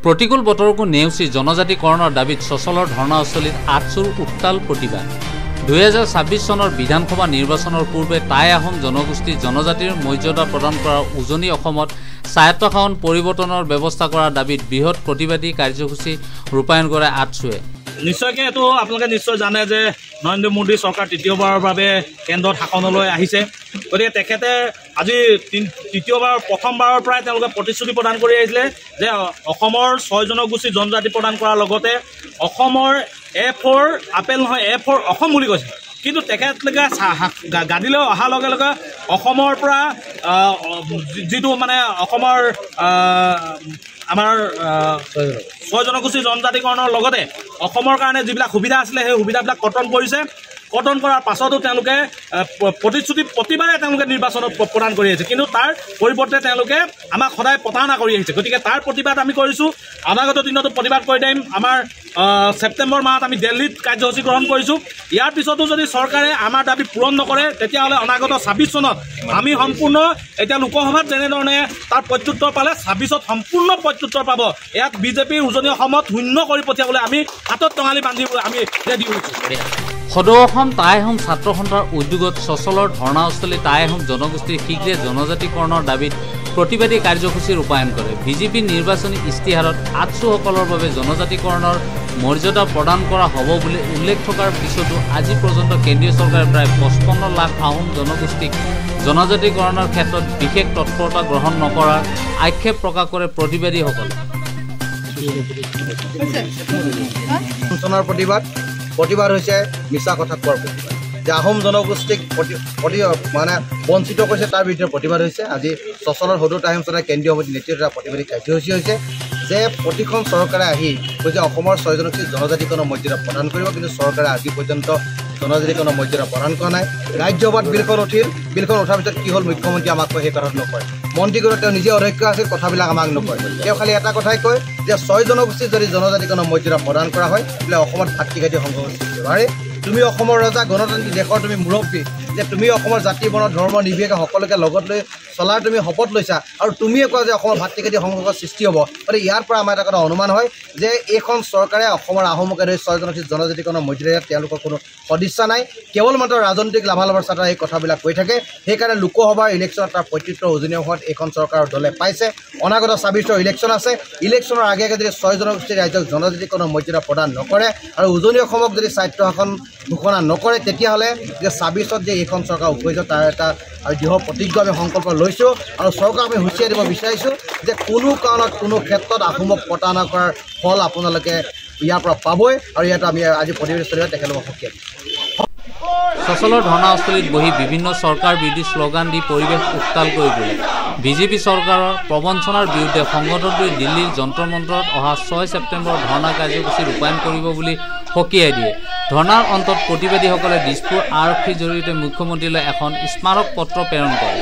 प्रतिकूल बतरको नेउसी जनजातिकৰণৰ दाबीत সচলৰ ধৰ্ণাস্থলীত আঠচুৰ উত্তাল প্ৰতিবাদ 2026 চনৰ বিধানসভা নিৰ্বাচনৰ পূৰ্বে টাই আহোম জনগোষ্ঠী জনজাতিৰ মৰ্যাদা প্ৰদান কৰা উজনি অসমত স্বায়ত্তশাসন পৰিৱৰ্তনৰ ব্যৱস্থা কৰাৰ দাবীত বৃহৎ প্ৰতিবাদী কাৰ্যসূচী ৰূপায়ণ কৰে আঠচুৱে। নিশ্চয়কৈ এইটো আপোনালোকে নিশ্চয় জানে যে নৰেন্দ্ৰ মোদী চৰকাৰ তৃতীয়বাৰৰ বাবে কেন্দ্ৰত শাসনলৈ আহিছে। গতিকে তেখেতে আজি তৃতীয়বাৰ প্ৰথমবাৰৰ পৰাই তেওঁলোকে প্ৰতিশ্ৰুতি প্ৰদান কৰি আহিছিলে যে অসমৰ 6 জনগোষ্ঠী জনজাতি প্ৰদান কৰাৰ লগতে অসমৰ A4 আপেল নহয় A4 অসম বুলি কৈছে। কিন্তু তেখেতলোকে গাদীলৈ অহাৰ লগে লগে অসমৰ পৰা যিটো মানে অসমৰ আমাৰ 6 জনগোষ্ঠী জনজাতিকৰণৰ লগতে অসমৰ কাৰণে যিবিলাক সুবিধা আছিলে সেই সুবিধাবিলাক কৰ্তন কৰিছে। কৰ্তন কৰাৰ পাছতো তেওঁলোকে প্ৰতিশ্ৰুতি প্ৰতিবাৰে তেওঁলোকে নিৰ্বাচনত প্ৰদান কৰি আহিছে, কিন্তু তাৰ পৰিৱৰ্তে তেওঁলোকে আমাক সদায় প্ৰতাৰণা কৰি আহিছে। গতিকে তাৰ প্ৰতিবাদ আমি কৰিছোঁ, অনাগত দিনতো প্ৰতিবাদ কৰি দিম। আমাৰ ছেপ্টেম্বৰ মাহত আমি দিল্লীত কাৰ্যসূচী গ্ৰহণ কৰিছোঁ। ইয়াৰ পিছতো যদি চৰকাৰে আমাৰ দাবী পূৰণ নকৰে তেতিয়াহ'লে অনাগত 26 চনত আমি সম্পূৰ্ণ এতিয়া লোকসভাত যেনেধৰণে তাৰ প্ৰত্যুত্তৰ পালে 26ত সম্পূৰ্ণ প্ৰত্যুত্তৰ পাব। ইয়াক বিজেপিৰ উজনি অসমত শূন্য কৰি পঠিয়াবলৈ আমি হাতত টঙালি বান্ধি আমি ৰেডি হৈছোঁ। সদৌ অসম টাই আহোম ছাত্ৰ সন্থাৰ উদ্যোগত সচলৰ ধৰ্ণাস্থলী টাই আহোম জনগোষ্ঠীৰ শীঘ্ৰে জনজাতিকৰণৰ দাবীত প্ৰতিবাদী কাৰ্যসূচী ৰূপায়ণ কৰে। বিজেপিৰ নিৰ্বাচনী ইস্তিহাৰত আঠচুসকলৰ বাবে জনজাতিকৰণৰ মৰ্যাদা প্ৰদান কৰা হ'ব বুলি উল্লেখ থকাৰ পিছতো আজি পৰ্যন্ত কেন্দ্ৰীয় চৰকাৰে প্ৰায় 55 লাখ আহোম জনগোষ্ঠীক জনজাতিকৰণৰ ক্ষেত্ৰত বিশেষ তৎপৰতা গ্ৰহণ নকৰাৰ আক্ষেপ প্ৰকাশ কৰে প্ৰতিবাদীসকলে। প্ৰতিবাদ হৈছে মিছা কথা কোৱাৰ প্ৰতিবাদ, যে আহোম জনগোষ্ঠীক মানে বঞ্চিত কৰিছে তাৰ বিৰুদ্ধে প্ৰতিবাদ হৈছে। আজি সচলৰ সদৌ টাই আহোম সন্থাৰ কেন্দ্ৰীয় সমিতিৰ নেতৃত্বত প্ৰতিবাদী কাৰ্যসূচী হৈছে যে প্ৰতিখন চৰকাৰে আহি কৈছে অসমৰ 6 জনগোষ্ঠীক জনজাতিকৰণৰ মৰ্যাদা প্ৰদান কৰিব, কিন্তু চৰকাৰে আজি পৰ্যন্ত জনজাতিকৰণৰ মৰ্যাদা প্ৰদান কৰা নাই। ৰাজ্যসভাত বিলখন উঠাৰ পিছত কি হ'ল, মুখ্যমন্ত্ৰী আমাক কয় সেই কথাটো নকয়। মন্ত্ৰীগৰাকী তেওঁ নিজে অধ্যক্ষ আছিল, কথাবিলাক আমাক নকয়। তেওঁ খালি এটা কথাই কয় যে 6 জনগোষ্ঠীক যদি জনজাতিকৰণৰ মৰ্যাদা প্ৰদান কৰা হয় তেতিয়াহ'লে অসমত ভাতৃঘাতী সংঘৰ্ষৰ সৃষ্টি হ'ব। তুমি অসমৰ ৰজা, গণতান্ত্ৰিক দেশৰ তুমি মুৰব্বী, যে তুমি অসমৰ জাতি বৰ্ণ ধৰ্ম নিৰ্বিশেষে সকলোকে লগত লৈ চলাৰ তুমি শপত লৈছা, আৰু তুমিয়ে কোৱা যে অসমৰ ভাতৃঘাতী সংঘৰ্ষৰ সৃষ্টি হ'ব। গতিকে ইয়াৰ পৰা আমাৰ এটা কথা অনুমান হয় যে এইখন চৰকাৰে অসমৰ আহোমকে ধৰি 6 জনগোষ্ঠী জনজাতিকৰণৰ মৰ্যাদা তেওঁলোকৰ কোনো সদিচ্ছা নাই, কেৱল মাত্ৰ ৰাজনৈতিক লাভালাভৰ স্বাৰ্থত এই কথাবিলাক কৈ থাকে। সেইকাৰণে লোকসভাৰ ইলেকশ্যনত তাৰ প্ৰত্যুত্তৰ উজনি অসমত এইখন চৰকাৰৰ দলে পাইছে। অনাগত 26ৰ ইলেকশ্যন আছে, ইলেকশ্যনৰ আগে আগে যদি 6 জনগোষ্ঠী ৰাজ্যক জনজাতিকৰণৰ মৰ্যাদা প্ৰদান নকৰে আৰু উজনি অসমক যদি স্বায়ত্তশাসন ঘোষণা নকৰে তেতিয়াহ'লে যে 26ত যে এইখন চৰকাৰ উপস্থিত তাৰ এটা দৃঢ় প্ৰতিজ্ঞা আমি সংকল্প লৈছোঁ। আৰু চৰকাৰক আমি হুঁচিয়াই দিব বিচাৰিছোঁ যে কোনো কাৰণত কোনো ক্ষেত্ৰত আহোমক প্ৰতাৰণা কৰাৰ ফল আপোনালোকে ইয়াৰ পৰা পাবই, আৰু ইয়াত আমি আজি প্ৰতিবাদী তেখেতলোকক সকিয়াই দিম। সচলৰ ধৰ্ণাস্থলীত বহি বিভিন্ন চৰকাৰ বিৰোধী শ্লোগান দি পৰিৱেশ উত্তাল কৰি তোলে। বিজেপি চৰকাৰৰ প্ৰবঞ্চনাৰ বিৰুদ্ধে সংগঠনটোৱে দিল্লীৰ যন্ত্ৰ মন্ত্ৰত অহা 6 ছেপ্টেম্বৰ ধৰ্ণা কাৰ্যসূচী ৰূপায়ণ কৰিব বুলি সকীয়াই দিয়ে। ধৰ্ণাৰ অন্তত প্ৰতিবাদীসকলে দিছপুৰ আৰক্ষীৰ জৰিয়তে মুখ্যমন্ত্ৰীলৈ এখন স্মাৰক পত্ৰ প্ৰেৰণ কৰে।